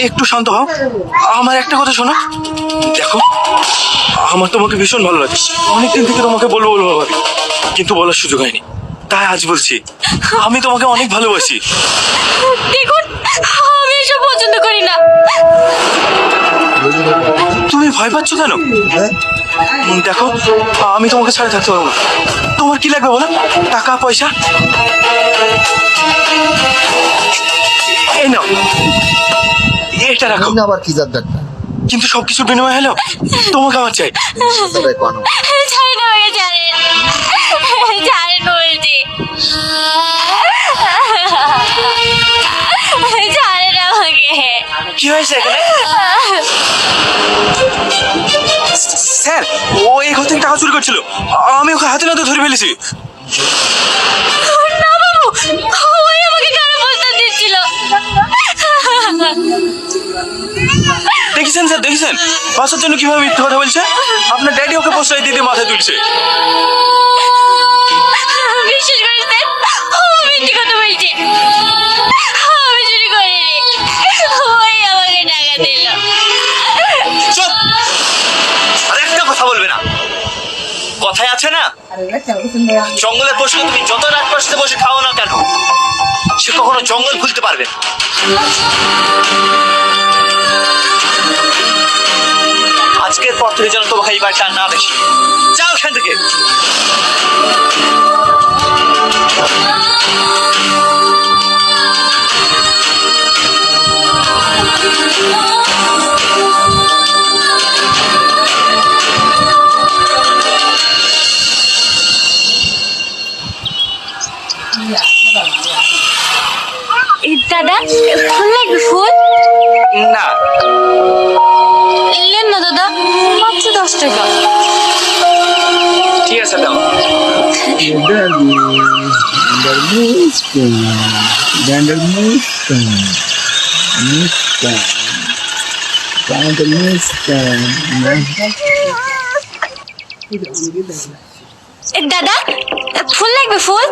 একটু শান্ত হও, আমার একটা কথা শোনো। দেখো, আমার তোমাকে ভীষণ ভালো লাগে, অনেকদিন থেকে তোমাকে বলবো বলবো ভাবি, কিন্তু বলার সুযোগ হয়নি, তাই আজ বলছি। আমি তোমাকে অনেক ভালোবাসি। দেখুন, আমি এসব পছন্দ করি না। তুমি ভয় পাচ্ছ কেন? দেখো, আমি তোমাকে ছাড়া থাকতে পারবো না। তোমার কি লাগবে বলো? টাকা পয়সা? এই নাও, এটা রাখো। আবার কি যার কিন্তু সবকিছু বিনিময় হলো তোমাকে আমার চাই। ছাড়েন আমাকে, ছাড়েন, ছাড়েন বলছি, ছাড়েন আমাকে। কি হয়েছে এখানে? স্যার, ও এই ঘর থেকে টাকা চুরি করছিল, আমি ওকে হাতে নাতে ধরে ফেলেছি। না বাবু, ওই আমাকে কারো প্রস্তাব দিচ্ছিল। দেখেছেন স্যার, দেখেছেন বাসার জন্য কিভাবে মিথ্যে কথা বলছে? আপনার ড্যাডি ওকে প্রশ্রয় দিতে মাথায় তুলছে। বিশ্বাস করেন স্যার, ও মিথ্যে কথা বলছে। আমি চুরি করিনি, ওই আমাকে টাকা দিল। চুপ! আর একটা কথা বলবে না। কথায় আছে না, জঙ্গলের পশুকে তুমি যত রাত পাশে বসে খাও না কেন, সে কখনো জঙ্গল ভুলতে পারবে না। আজকের পর থেকে যেন তোমাকে এই বাড়িটা না দেখি। যাও এখান থেকে। দাদা, ফুল লাগবে? ফুল না। নেন না দাদা, মাত্র 10 টাকা। ঠিক আছে, দাও। দাদা, ফুল লাগবে? ফুল